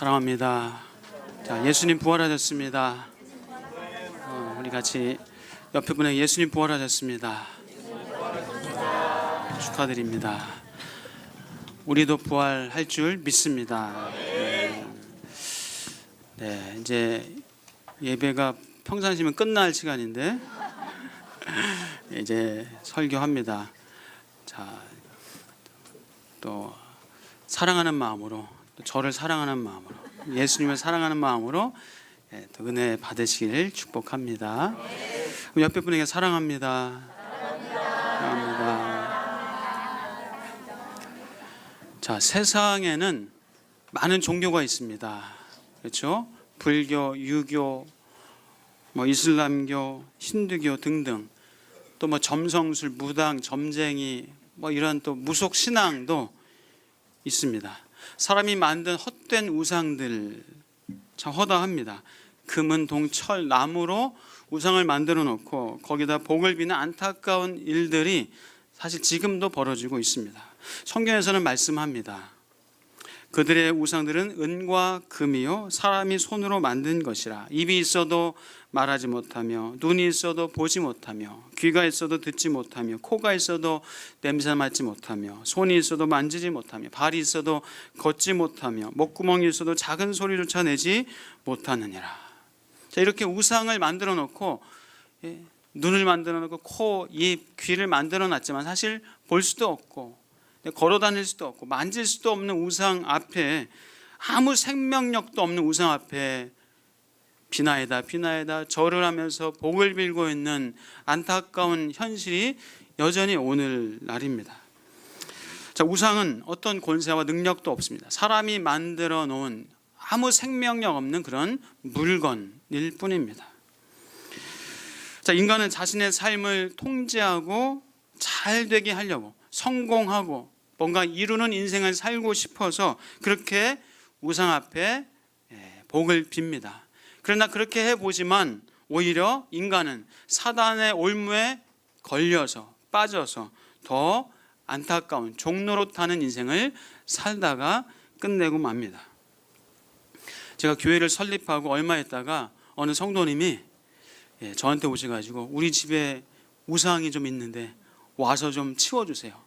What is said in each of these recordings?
사랑합니다. 자, 예수님 부활하셨습니다. 우리 같이 옆에 분에게 예수님 부활하셨습니다. 축하드립니다. 우리도 부활할 줄 믿습니다. 네, 이제 예배가 평상시면 끝날 시간인데 이제 설교합니다. 자, 또 사랑하는 마음으로, 또 저를 사랑하는 마음으로, 예수님을 사랑하는 마음으로 또 은혜 받으시길 축복합니다. 그럼 옆에 분에게 사랑합니다. 사랑합니다. 자, 세상에는 많은 종교가 있습니다. 그렇죠? 불교, 유교, 이슬람교, 힌두교 등등, 또 점성술, 무당, 점쟁이, 이런 또 무속 신앙도 있습니다. 사람이 만든 헛된 우상들 참 허다합니다. 금은, 동, 철, 나무로 우상을 만들어 놓고 거기다 복을 비는 안타까운 일들이 사실 지금도 벌어지고 있습니다. 성경에서는 말씀합니다. 그들의 우상들은 은과 금이요 사람이 손으로 만든 것이라. 입이 있어도 말하지 못하며, 눈이 있어도 보지 못하며, 귀가 있어도 듣지 못하며, 코가 있어도 냄새 맡지 못하며, 손이 있어도 만지지 못하며, 발이 있어도 걷지 못하며, 목구멍이 있어도 작은 소리조차 내지 못하느니라. 자, 이렇게 우상을 만들어 놓고, 눈을 만들어 놓고 코, 입, 귀를 만들어 놨지만 사실 볼 수도 없고 걸어 다닐 수도 없고 만질 수도 없는 우상 앞에, 아무 생명력도 없는 우상 앞에 비나이다 비나이다 절을 하면서 복을 빌고 있는 안타까운 현실이 여전히 오늘날입니다. 자, 우상은 어떤 권세와 능력도 없습니다. 사람이 만들어 놓은 아무 생명력 없는 그런 물건일 뿐입니다. 자, 인간은 자신의 삶을 통제하고 잘 되게 하려고, 성공하고 뭔가 이루는 인생을 살고 싶어서 그렇게 우상 앞에 복을 빕니다. 그러나 그렇게 해보지만 오히려 인간은 사단의 올무에 걸려서 빠져서 더 안타까운 종노릇하는 인생을 살다가 끝내고 맙니다. 제가 교회를 설립하고 얼마 있다가 어느 성도님이 저한테 오셔가지고 우리 집에 우상이 좀 있는데 와서 좀 치워주세요.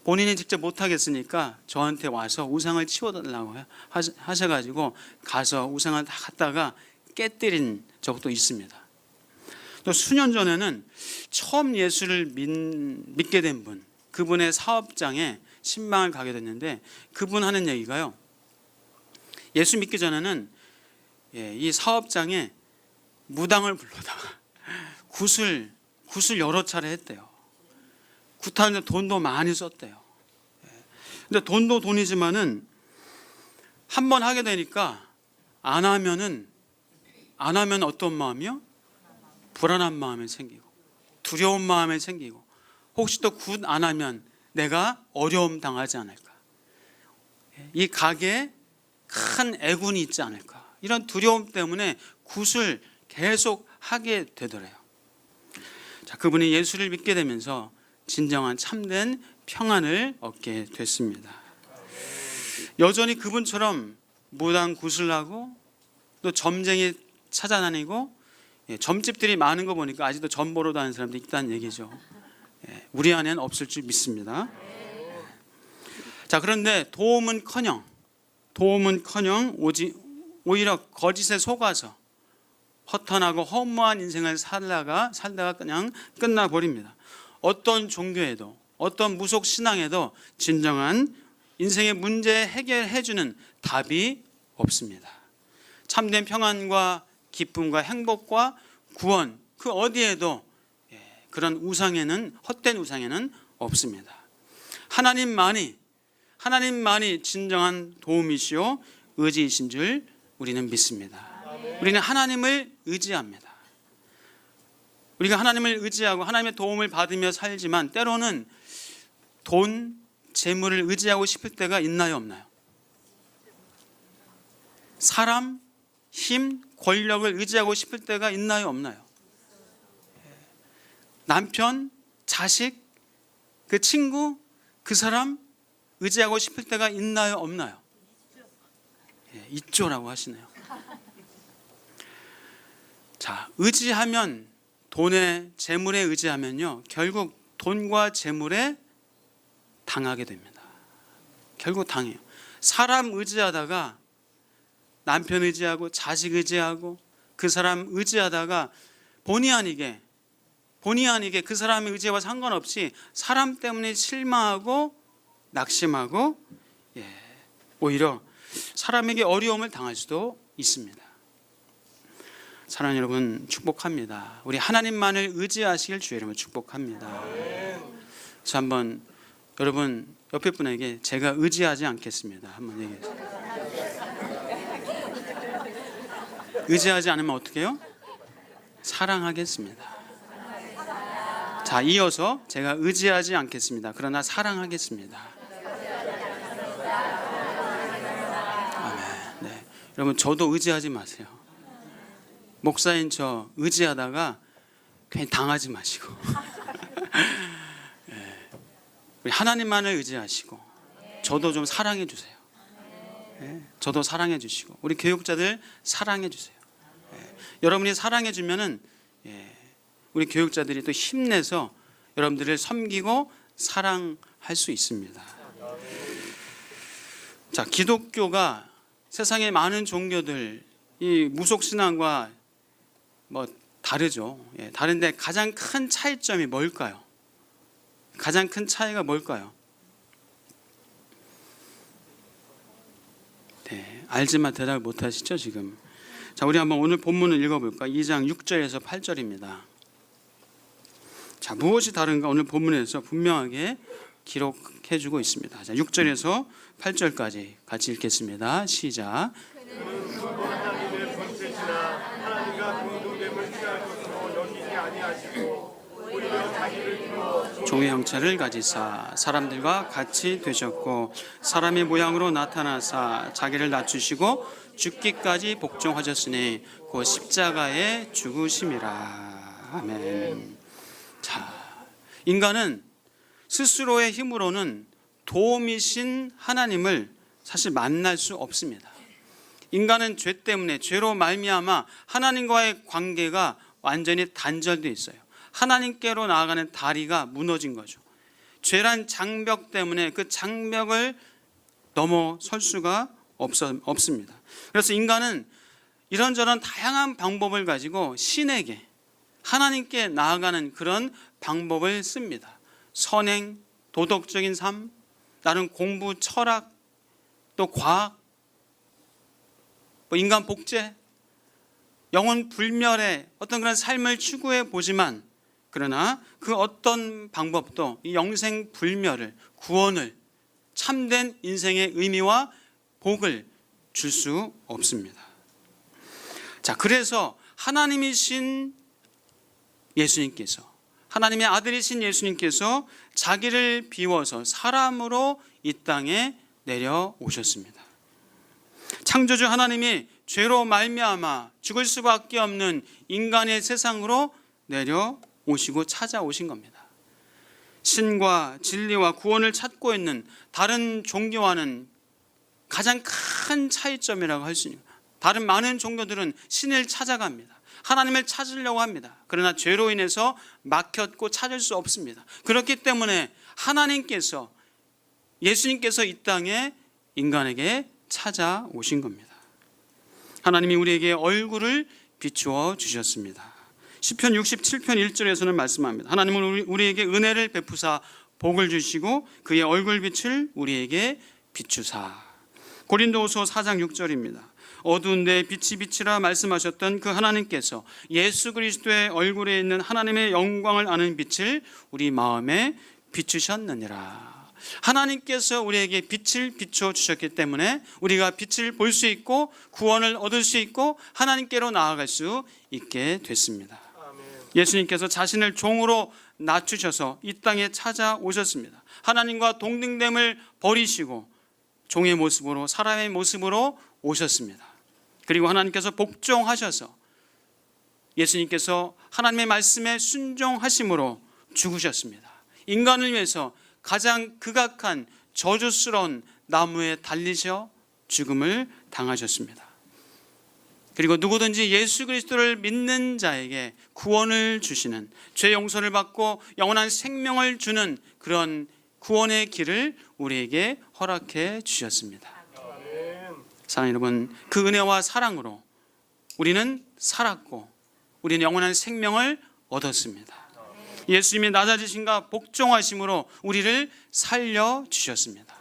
본인이 직접 못하겠으니까 저한테 와서 우상을 치워달라고 하셔가지고 가서 우상을 다 갖다가 깨뜨린 적도 있습니다. 또 수년 전에는 처음 예수를 믿게 된 분, 그분의 사업장에 신방을 가게 됐는데 그분 하는 얘기가요, 예수 믿기 전에는 이 사업장에 무당을 불러다가 굿을 여러 차례 했대요. 굿하는데 돈도 많이 썼대요. 근데 돈도 돈이지만은 한 번 하게 되니까 안 하면 어떤 마음이요? 불안한 마음이 생기고 두려운 마음이 생기고, 혹시 또 굿 안 하면 내가 어려움 당하지 않을까, 이 가게에 큰 애군이 있지 않을까, 이런 두려움 때문에 굿을 계속 하게 되더래요. 자, 그분이 예수를 믿게 되면서 진정한 참된 평안을 얻게 됐습니다. 여전히 그분처럼 무당 굿을 하고 또 점쟁이 찾아다니고, 점집들이 많은 거 보니까 아직도 점 보러 다니는 사람도 있다는 얘기죠. 우리 안에는 없을 줄 믿습니다. 자, 그런데 도움은커녕 오히려 거짓에 속아서 허탄하고 허무한 인생을 살다가 그냥 끝나버립니다. 어떤 종교에도, 어떤 무속 신앙에도 진정한 인생의 문제 해결해주는 답이 없습니다. 참된 평안과 기쁨과 행복과 구원, 그 어디에도 그런 우상에는, 헛된 우상에는 없습니다. 하나님만이 진정한 도움이시요 의지이신 줄 우리는 믿습니다. 우리는 하나님을 의지합니다. 우리가 하나님을 의지하고 하나님의 도움을 받으며 살지만 때로는 돈, 재물을 의지하고 싶을 때가 있나요, 없나요? 사람, 힘, 권력을 의지하고 싶을 때가 있나요, 없나요? 남편, 자식, 그 친구, 그 사람 의지하고 싶을 때가 있나요, 없나요? 있죠라고 하시네요. 자, 의지하면, 돈에, 재물에 의지하면요, 결국 돈과 재물에 당하게 됩니다. 결국 당해요. 사람 의지하다가, 남편 의지하고 자식 의지하고 그 사람 의지하다가 본의 아니게 그 사람의 의지와 상관없이 사람 때문에 실망하고 낙심하고 오히려 사람에게 어려움을 당할 수도 있습니다. 사랑하는 여러분, 축복합니다. 우리 하나님만을 의지하시길 주의 이름으로 축복합니다. 그래서 한번 여러분 옆에 분에게 제가 의지하지 않겠습니다 한번 얘기해주세요. 의지하지 않으면 어떻게 해요? 사랑하겠습니다. 자, 이어서 제가 의지하지 않겠습니다. 그러나 사랑하겠습니다. 아멘. 네. 여러분, 저도 의지하지 마세요. 목사인 저 의지하다가 괜히 당하지 마시고 우리 하나님만을 의지하시고 저도 좀 사랑해 주세요. 저도 사랑해 주시고 우리 교육자들 사랑해 주세요. 여러분이 사랑해 주면은 우리 교육자들이 또 힘내서 여러분들을 섬기고 사랑할 수 있습니다. 자, 기독교가 세상의 많은 종교들 이 무속신앙과 다르죠. 다른데 가장 큰 차이점이 뭘까요? 가장 큰 차이가 뭘까요? 네, 알지만 대답을 못 하시죠 지금. 자, 우리 한번 오늘 본문을 읽어볼까? 2장 6절에서 8절입니다. 자, 무엇이 다른가 오늘 본문에서 분명하게 기록해주고 있습니다. 자, 6절에서 8절까지 같이 읽겠습니다. 시작. 종의 형체를 가지사 사람들과 같이 되셨고 사람의 모양으로 나타나사 자기를 낮추시고 죽기까지 복종하셨으니 그 십자가의 죽으심이라. 아멘. 자, 인간은 스스로의 힘으로는 도움이신 하나님을 사실 만날 수 없습니다. 인간은 죄 때문에 죄로 말미암아 하나님과의 관계가 완전히 단절되어 있어요. 하나님께로 나아가는 다리가 무너진 거죠. 죄란 장벽 때문에 그 장벽을 넘어설 수가 없습니다. 그래서 인간은 이런저런 다양한 방법을 가지고 신에게 하나님께 나아가는 그런 방법을 씁니다. 선행, 도덕적인 삶, 나름 공부, 철학, 또 과학, 인간 복제, 영혼 불멸의 어떤 그런 삶을 추구해 보지만 그러나 그 어떤 방법도 이 영생 불멸을, 구원을, 참된 인생의 의미와 복을 줄 수 없습니다. 자, 그래서 하나님이신 예수님께서, 하나님의 아들이신 예수님께서 자기를 비워서 사람으로 이 땅에 내려오셨습니다. 창조주 하나님이 죄로 말미암아 죽을 수밖에 없는 인간의 세상으로 내려오시고 찾아오신 겁니다. 신과 진리와 구원을 찾고 있는 다른 종교와는 가장 큰 차이점이라고 할 수 있는, 다른 많은 종교들은 신을 찾아갑니다. 하나님을 찾으려고 합니다. 그러나 죄로 인해서 막혔고 찾을 수 없습니다. 그렇기 때문에 하나님께서, 예수님께서 이 땅에 인간에게 찾아오신 겁니다. 하나님이 우리에게 얼굴을 비추어 주셨습니다. 시편 67편 1절에서는 말씀합니다. 하나님은 우리에게 은혜를 베푸사 복을 주시고 그의 얼굴빛을 우리에게 비추사. 고린도후서 4장 6절입니다. 어두운 데 빛이 비치라 말씀하셨던 그 하나님께서 예수 그리스도의 얼굴에 있는 하나님의 영광을 아는 빛을 우리 마음에 비추셨느니라. 하나님께서 우리에게 빛을 비춰 주셨기 때문에 우리가 빛을 볼 수 있고 구원을 얻을 수 있고 하나님께로 나아갈 수 있게 됐습니다. 예수님께서 자신을 종으로 낮추셔서 이 땅에 찾아오셨습니다. 하나님과 동등됨을 버리시고 종의 모습으로, 사람의 모습으로 오셨습니다. 그리고 하나님께서 복종하셔서 예수님께서 하나님의 말씀에 순종하심으로 죽으셨습니다. 인간을 위해서 가장 극악한 저주스러운 나무에 달리셔 죽음을 당하셨습니다. 그리고 누구든지 예수 그리스도를 믿는 자에게 구원을 주시는, 죄 용서를 받고 영원한 생명을 주는 그런 구원의 길을 우리에게 허락해 주셨습니다. 사랑하는 여러분, 그 은혜와 사랑으로 우리는 살았고 우리는 영원한 생명을 얻었습니다. 예수님이 낮아지심과 복종하심으로 우리를 살려주셨습니다.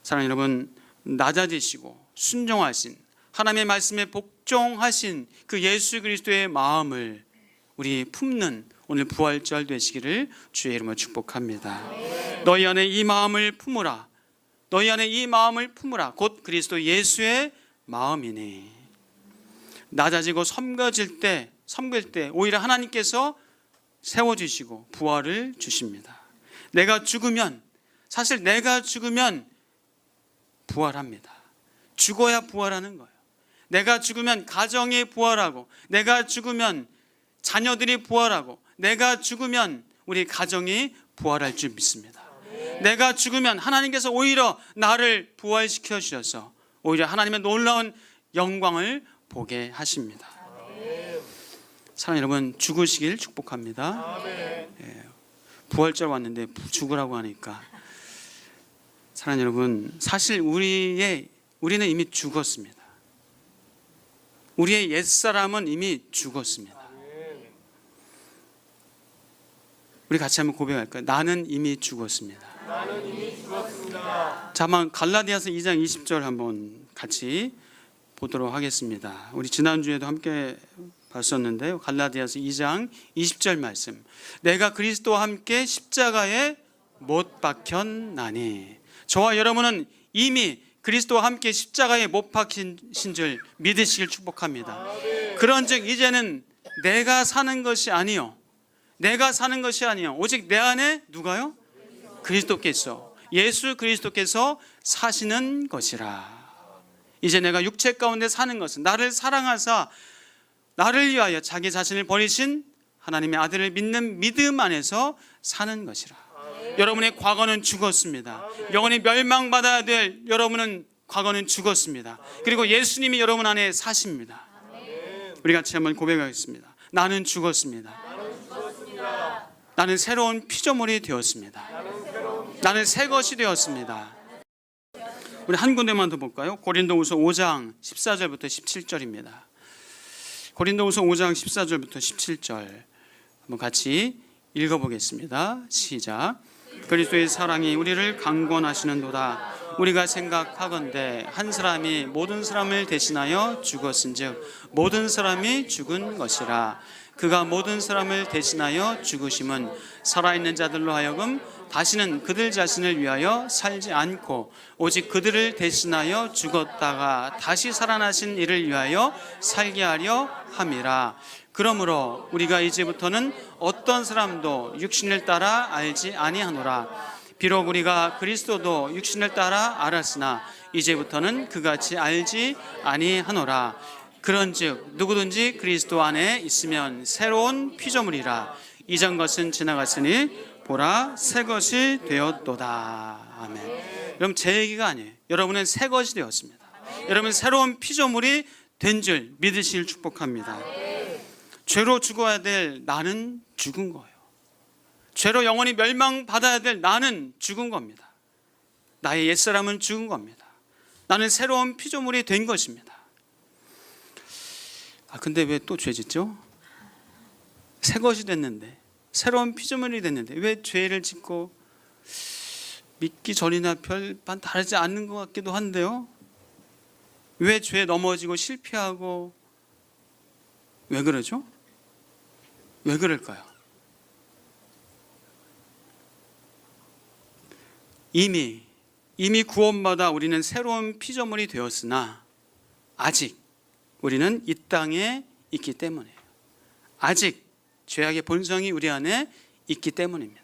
사랑하는 여러분, 낮아지시고 순종하신, 하나님의 말씀에 복종하신 그 예수 그리스도의 마음을 우리 품는 오늘 부활절 되시기를 주의 이름으로 축복합니다. 너희 안에 이 마음을 품으라. 너희 안에 이 마음을 품으라. 곧 그리스도 예수의 마음이니. 낮아지고 섬길 때 오히려 하나님께서 세워주시고 부활을 주십니다. 사실 내가 죽으면 부활합니다. 죽어야 부활하는 거예요. 내가 죽으면 가정이 부활하고, 내가 죽으면 자녀들이 부활하고, 내가 죽으면 우리 가정이 부활할 줄 믿습니다. 내가 죽으면 하나님께서 오히려 나를 부활시켜 주셔서 오히려 하나님의 놀라운 영광을 보게 하십니다. 사랑하는 여러분, 죽으시길 축복합니다. 부활절 왔는데 죽으라고 하니까, 사랑하는 여러분, 사실 우리는 이미 죽었습니다. 우리의 옛사람은 이미 죽었습니다. 우리 같이 한번 고백할까요? 나는 이미 죽었습니다. 자, 한번 갈라디아서 2장 20절 한번 같이 보도록 하겠습니다. 우리 지난주에도 함께 봤었는데요. 갈라디아서 2장 20절 말씀. 내가 그리스도와 함께 십자가에 못 박혔나니. 저와 여러분은 이미 그리스도와 함께 십자가에 못 박힌 줄 믿으시길 축복합니다. 그런즉 이제는 내가 사는 것이 아니요 오직 내 안에 누가요? 그리스도께서, 예수 그리스도께서 사시는 것이라. 이제 내가 육체 가운데 사는 것은 나를 사랑하사 나를 위하여 자기 자신을 버리신 하나님의 아들을 믿는 믿음 안에서 사는 것이라. 여러분의 과거는 죽었습니다. 영원히 멸망받아야 될 여러분은 과거는 죽었습니다. 그리고 예수님이 여러분 안에 사십니다. 우리 같이 한번 고백하겠습니다. 나는 죽었습니다. 나는 새로운 피조물이 되었습니다. 나는 새 것이 되었습니다. 우리 한 군데만 더 볼까요? 고린도후서 5장 14절부터 17절입니다. 고린도후서 5장 14절부터 17절 한번 같이 읽어보겠습니다. 시작. 그리스도의 사랑이 우리를 강권하시는도다. 우리가 생각하건대 한 사람이 모든 사람을 대신하여 죽었은즉 모든 사람이 죽은 것이라. 그가 모든 사람을 대신하여 죽으심은 살아있는 자들로 하여금 다시는 그들 자신을 위하여 살지 않고 오직 그들을 대신하여 죽었다가 다시 살아나신 이를 위하여 살게 하려 함이라. 그러므로 우리가 이제부터는 어떤 사람도 육신을 따라 알지 아니하노라. 비록 우리가 그리스도도 육신을 따라 알았으나 이제부터는 그같이 알지 아니하노라. 그런즉 누구든지 그리스도 안에 있으면 새로운 피조물이라. 이전 것은 지나갔으니 보라 새 것이 되었도다. 아멘. 여러분, 제 얘기가 아니에요. 여러분은 새 것이 되었습니다. 여러분 새로운 피조물이 된 줄 믿으실 축복합니다. 죄로 죽어야 될 나는 죽은 거예요. 죄로 영원히 멸망받아야 될 나는 죽은 겁니다. 나의 옛사람은 죽은 겁니다. 나는 새로운 피조물이 된 것입니다. 근데 왜 또 죄 짓죠? 새 것이 됐는데, 새로운 피조물이 됐는데 왜 죄를 짓고, 믿기 전이나 별반 다르지 않는 것 같기도 한데요. 왜 죄에 넘어지고 실패하고, 왜 그러죠? 왜 그럴까요? 이미 구원받아 우리는 새로운 피조물이 되었으나 아직 우리는 이 땅에 있기 때문이에요. 아직 죄악의 본성이 우리 안에 있기 때문입니다.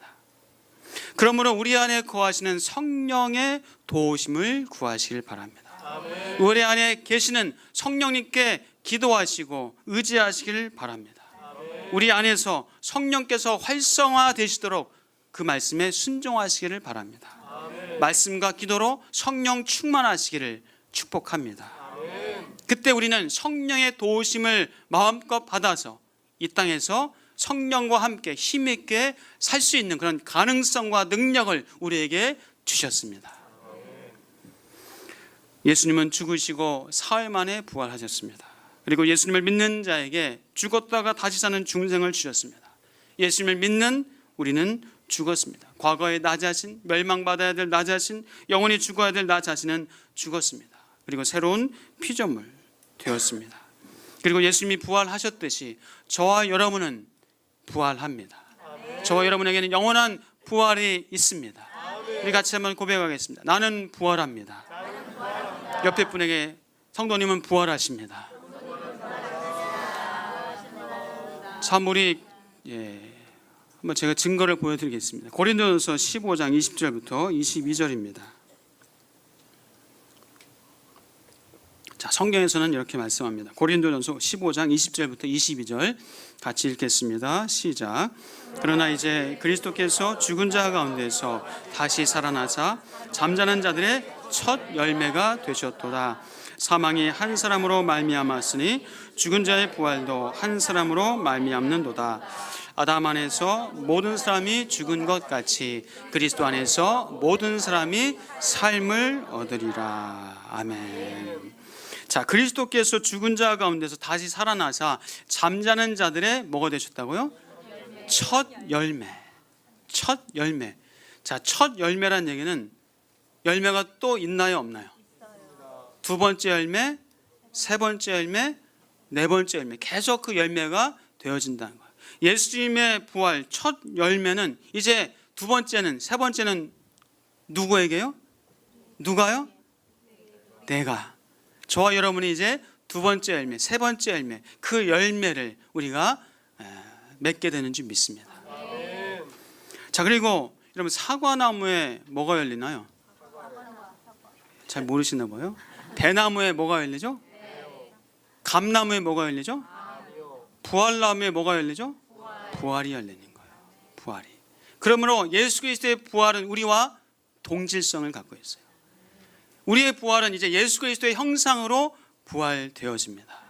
그러므로 우리 안에 거하시는 성령의 도우심을 구하시길 바랍니다. 아멘. 우리 안에 계시는 성령님께 기도하시고 의지하시길 바랍니다. 아멘. 우리 안에서 성령께서 활성화되시도록 그 말씀에 순종하시기를 바랍니다. 아멘. 말씀과 기도로 성령 충만하시기를 축복합니다. 그때 우리는 성령의 도우심을 마음껏 받아서 이 땅에서 성령과 함께 힘있게 살 수 있는 그런 가능성과 능력을 우리에게 주셨습니다. 예수님은 죽으시고 사흘 만에 부활하셨습니다. 그리고 예수님을 믿는 자에게 죽었다가 다시 사는 중생을 주셨습니다. 예수님을 믿는 우리는 죽었습니다. 과거의 나 자신, 멸망받아야 될 나 자신, 영원히 죽어야 될 나 자신은 죽었습니다. 그리고 새로운 피조물 되었습니다. 그리고 예수님이 부활하셨듯이 저와 여러분은 부활합니다. 저와 여러분에게는 영원한 부활이 있습니다. 우리 같이 한번 고백하겠습니다. 나는 부활합니다. 옆에 분에게 성도님은 부활하십니다. 참 우리 한번 제가 증거를 보여드리겠습니다. 고린도전서 15장 20절부터 22절입니다. 자, 성경에서는 이렇게 말씀합니다. 고린도전서 15장 20절부터 22절 같이 읽겠습니다. 시작. 그러나 이제 그리스도께서 죽은 자 가운데서 다시 살아나사 잠자는 자들의 첫 열매가 되셨도다. 사망이 한 사람으로 말미암았으니 죽은 자의 부활도 한 사람으로 말미암는도다. 아담 안에서 모든 사람이 죽은 것 같이 그리스도 안에서 모든 사람이 삶을 얻으리라. 아멘. 자, 그리스도께서 죽은 자 가운데서 다시 살아나사 잠자는 자들의 뭐가 되셨다고요? 첫 열매. 첫 열매. 자, 첫 열매란 얘기는 열매가 또 있나요, 없나요? 두 번째 열매, 세 번째 열매, 네 번째 열매. 계속 그 열매가 되어진다는 거예요. 예수님의 부활 첫 열매는 이제 두 번째는, 세 번째는 누구에게요? 누가요? 내가. 저와 여러분이 이제 두 번째 열매, 세 번째 열매, 그 열매를 우리가 맺게 되는 줄 믿습니다. 자, 그리고 여러분 사과나무에 뭐가 열리나요? 잘 모르시나 봐요. 대나무에 뭐가 열리죠? 감나무에 뭐가 열리죠? 부활나무에 뭐가 열리죠? 부활이 열리는 거예요. 부활이. 그러므로 예수 그리스도의 부활은 우리와 동질성을 갖고 있어요. 우리의 부활은 이제 예수 그리스도의 형상으로 부활되어집니다.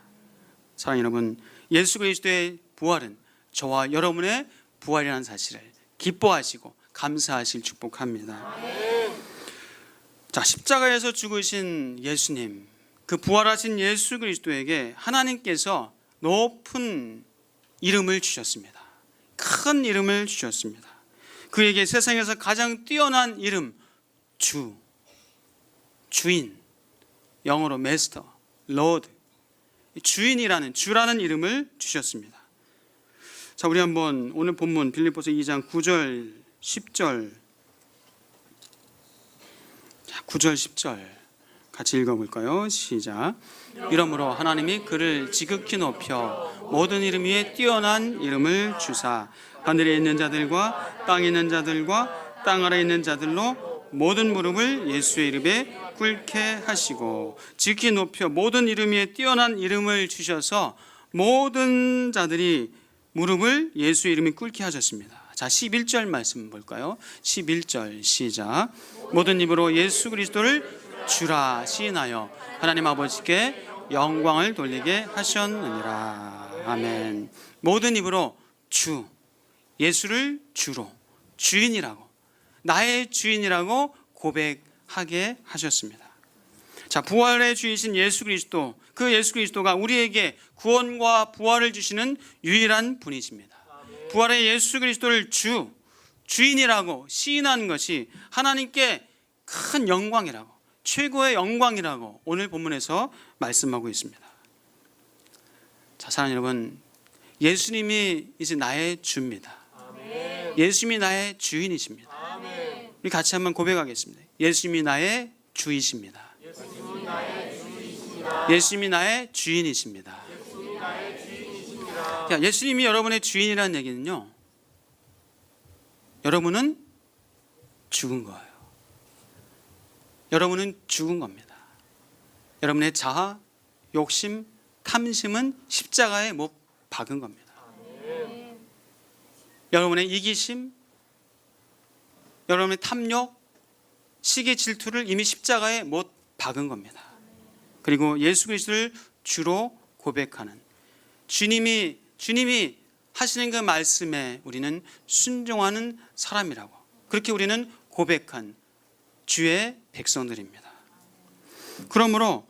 사랑하는 여러분, 예수 그리스도의 부활은 저와 여러분의 부활이라는 사실을 기뻐하시고 감사하실 축복합니다. 자, 십자가에서 죽으신 예수님, 그 부활하신 예수 그리스도에게 하나님께서 높은 이름을 주셨습니다. 큰 이름을 주셨습니다. 그에게 세상에서 가장 뛰어난 이름, 주인, 영어로 마스터, 로드, 주라는 이름을 주셨습니다. 자, 우리 한번 오늘 본문 빌립보서 2장 9절 10절 9절 10절 같이 읽어볼까요? 시작. 이러므로 하나님이 그를 지극히 높여 모든 이름 위에 뛰어난 이름을 주사 하늘에 있는 자들과 땅에 있는 자들과 땅 아래에 있는 자들로 모든 무릎을 예수의 이름에 꿇게 하시고, 지극히 높여 모든 이름 위에 뛰어난 이름을 주셔서 모든 자들이 무릎을 예수의 이름에 꿇게 하셨습니다. 자, 11절 말씀 볼까요? 11절 시작. 모든 입으로 예수 그리스도를 주라 시인하여 하나님 아버지께 영광을 돌리게 하셨느니라. 아멘. 모든 입으로 주, 예수를 주로, 주인이라고, 나의 주인이라고 고백하게 하셨습니다. 자, 부활의 주이신 예수 그리스도, 그 예수 그리스도가 우리에게 구원과 부활을 주시는 유일한 분이십니다. 부활의 예수 그리스도를 주인이라고 시인한 것이 하나님께 큰 영광이라고, 최고의 영광이라고 오늘 본문에서 말씀하고 있습니다. 자, 사랑하는 여러분, 예수님이 이제 나의 주입니다. 예수님이 나의 주인이십니다. 우리 같이 한번 고백하겠습니다. 예수님이 나의 주이십니다. 예수님이 나의 주인이십니다. 예수님이 여러분의 주인이라는 얘기는요, 여러분은 죽은 거예요. 여러분은 죽은 겁니다. 여러분의 자아, 욕심, 탐심은 십자가에 못 박은 겁니다. 여러분의 이기심, 여러분의 탐욕, 시기 질투를 이미 십자가에 못 박은 겁니다. 그리고 예수 그리스도를 주로 고백하는 주님이 하시는 그 말씀에 우리는 순종하는 사람이라고, 그렇게 우리는 고백한 주의 백성들입니다. 그러므로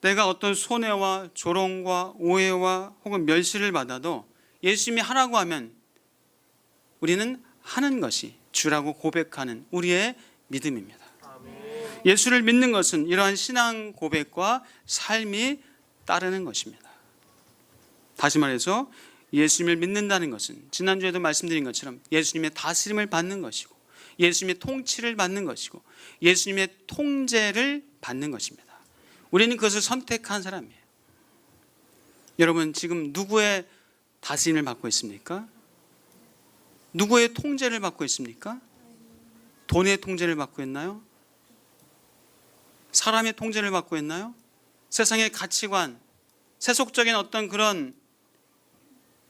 내가 어떤 손해와 조롱과 오해와 혹은 멸시를 받아도 예수님이 하라고 하면 우리는 하는 것이 주라고 고백하는 우리의 믿음입니다. 예수를 믿는 것은 이러한 신앙 고백과 삶이 따르는 것입니다. 다시 말해서 예수님을 믿는다는 것은 지난주에도 말씀드린 것처럼 예수님의 다스림을 받는 것이고 예수님의 통치를 받는 것이고 예수님의 통제를 받는 것입니다. 우리는 그것을 선택한 사람이에요. 여러분, 지금 누구의 다스림을 받고 있습니까? 누구의 통제를 받고 있습니까? 돈의 통제를 받고 있나요? 사람의 통제를 받고 있나요? 세상의 가치관, 세속적인 어떤 그런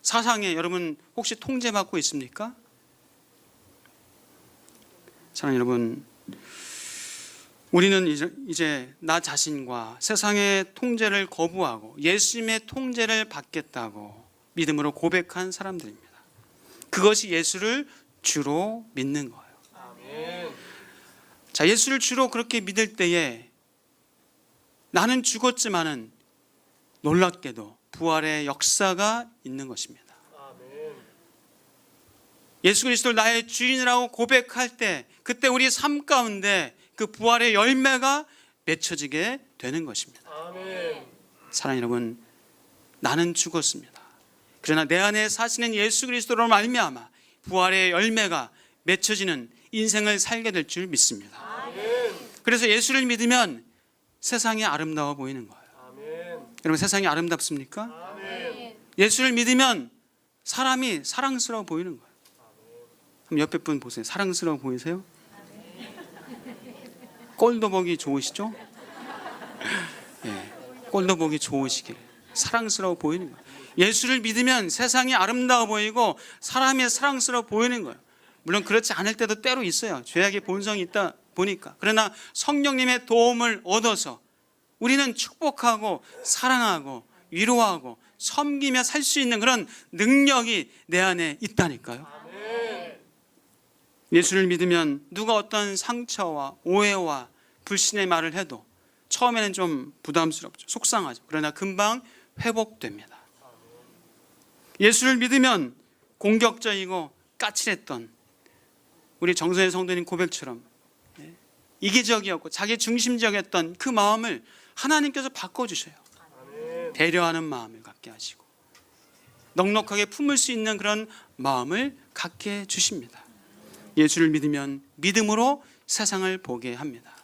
사상에 여러분 혹시 통제받고 있습니까? 사랑하는 여러분, 우리는 이제 나 자신과 세상의 통제를 거부하고 예수님의 통제를 받겠다고 믿음으로 고백한 사람들입니다. 그것이 예수를 주로 믿는 거예요. 아멘. 자, 예수를 주로 그렇게 믿을 때에 나는 죽었지만은 놀랍게도 부활의 역사가 있는 것입니다. 아멘. 예수 그리스도를 나의 주인이라고 고백할 때 그때 우리 삶 가운데 그 부활의 열매가 맺혀지게 되는 것입니다. 아멘. 사랑하는 여러분, 나는 죽었습니다. 그러나 내 안에 사시는 예수 그리스도로 말미암아 부활의 열매가 맺혀지는 인생을 살게 될 줄 믿습니다. 아멘. 그래서 예수를 믿으면 세상이 아름다워 보이는 거예요. 아멘. 여러분, 세상이 아름답습니까? 아멘. 예수를 믿으면 사람이 사랑스러워 보이는 거예요. 그럼 옆에 분 보세요. 사랑스러워 보이세요? 꼴도 보기 좋으시죠? 네, 꼴도 보기 좋으시길, 사랑스러워 보이는 거예요. 예수를 믿으면 세상이 아름다워 보이고 사람이 사랑스러워 보이는 거예요. 물론 그렇지 않을 때도 때로 있어요. 죄악의 본성이 있다 보니까. 그러나 성령님의 도움을 얻어서 우리는 축복하고 사랑하고 위로하고 섬기며 살 수 있는 그런 능력이 내 안에 있다니까요. 예수를 믿으면 누가 어떤 상처와 오해와 불신의 말을 해도 처음에는 좀 부담스럽죠. 속상하죠. 그러나 금방 회복됩니다. 예수를 믿으면 공격적이고 까칠했던 우리 정선의 성도님 고백처럼 이기적이었고 자기 중심적이었던 그 마음을 하나님께서 바꿔주셔요. 배려하는 마음을 갖게 하시고 넉넉하게 품을 수 있는 그런 마음을 갖게 해주십니다. 예수를 믿으면 믿음으로 세상을 보게 합니다.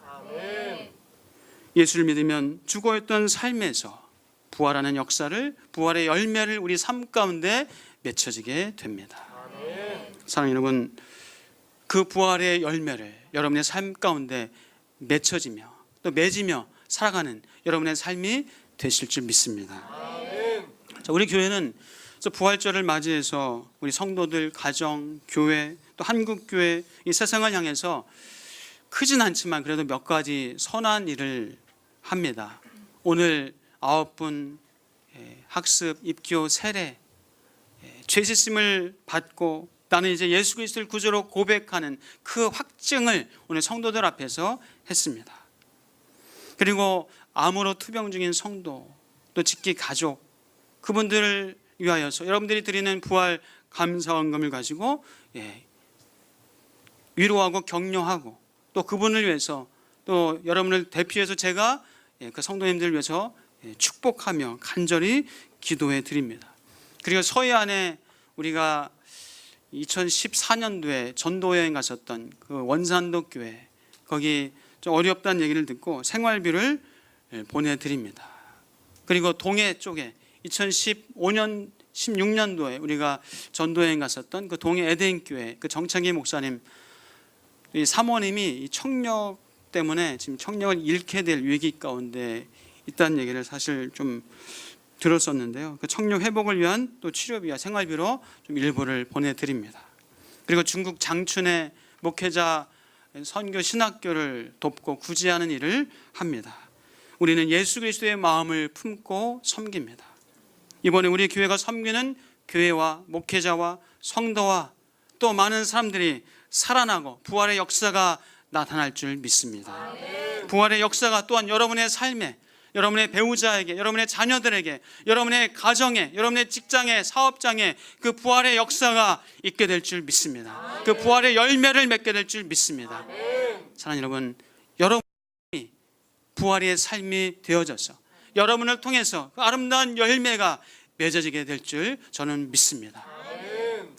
예수를 믿으면 죽어있던 삶에서 부활하는 역사를, 부활의 열매를 우리 삶 가운데 맺혀지게 됩니다. 사랑하는 여러분, 그 부활의 열매를 여러분의 삶 가운데 맺혀지며 또 맺으며 살아가는 여러분의 삶이 되실 줄 믿습니다. 자, 우리 교회는 부활절을 맞이해서 우리 성도들, 가정, 교회, 또 한국교회, 이 세상을 향해서 크진 않지만 그래도 몇 가지 선한 일을 합니다. 오늘 9분 학습, 입교, 세례, 죄 씻음을 받고 나는 이제 예수 그리스도를 구주로 고백하는 그 확증을 오늘 성도들 앞에서 했습니다. 그리고 암으로 투병 중인 성도, 또 직계 가족, 그분들을 위하여서 여러분들이 드리는 부활 감사원금을 가지고 위로하고 격려하고 또 그분을 위해서 또 여러분을 대표해서 제가 그 성도님들을 위해서 축복하며 간절히 기도해 드립니다. 그리고 서해안에 우리가 2014년도에 전도 여행 갔었던 그 원산도 교회, 거기 좀 어렵다는 얘기를 듣고 생활비를 보내드립니다. 그리고 동해 쪽에 2015년 16년도에 우리가 전도 여행 갔었던 그 동해 에덴 교회 그 정창기 목사님, 이 사모님이 이 청력 때문에 지금 청력을 잃게 될 위기 가운데 있다는 얘기를 사실 좀 들었었는데요. 그 청력 회복을 위한 또 치료비와 생활비로 좀 일부를 보내드립니다. 그리고 중국 장춘의 목회자 선교 신학교를 돕고 구제하는 일을 합니다. 우리는 예수 그리스도의 마음을 품고 섬깁니다. 이번에 우리 교회가 섬기는 교회와 목회자와 성도와 또 많은 사람들이 살아나고 부활의 역사가 나타날 줄 믿습니다. 부활의 역사가 또한 여러분의 삶에, 여러분의 배우자에게, 여러분의 자녀들에게, 여러분의 가정에, 여러분의 직장에, 사업장에 그 부활의 역사가 있게 될 줄 믿습니다. 그 부활의 열매를 맺게 될 줄 믿습니다. 사랑하는 여러분, 여러분이 부활의 삶이 되어져서 여러분을 통해서 그 아름다운 열매가 맺어지게 될 줄 저는 믿습니다.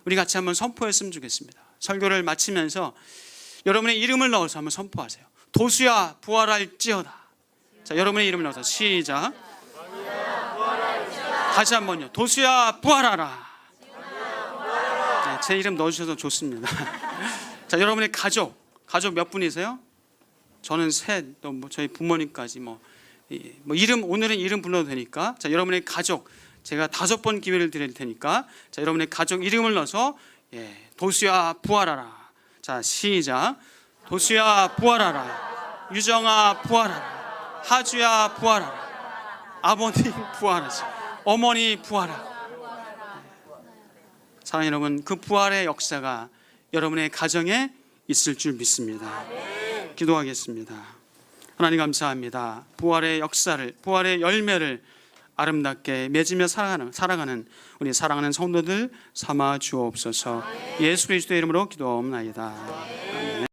우리 같이 한번 선포했으면 좋겠습니다. 설교를 마치면서 여러분의 이름을 넣어서 한번 선포하세요. 도수야 부활할지어다. 자, 여러분의 이름을 넣어서 시작. 다시 한번요. 도수야 부활하라. 네, 제 이름 넣어주셔서 좋습니다. 자, 여러분의 가족 몇 분이세요? 저는 셋, 또 뭐 저희 부모님까지 뭐 이름, 오늘은 이름 불러도 되니까. 자, 여러분의 가족 제가 5번 기회를 드릴 테니까, 자, 여러분의 가족 이름을 넣어서 도수야 부활하라. 자, 시작. 도수야 부활하라. 유정아 부활하라. 하주야 부활하라. 아버님 부활하시. 어머니 부활하라. 사랑하는 여러분, 그 부활의 역사가 여러분의 가정에 있을 줄 믿습니다. 기도하겠습니다. 하나님 감사합니다. 부활의 역사를, 부활의 열매를 아름답게 맺으며 살아가는 우리 사랑하는 성도들 삼아 주옵소서. 예수 그리스도의 이름으로 기도하옵나이다. 아멘.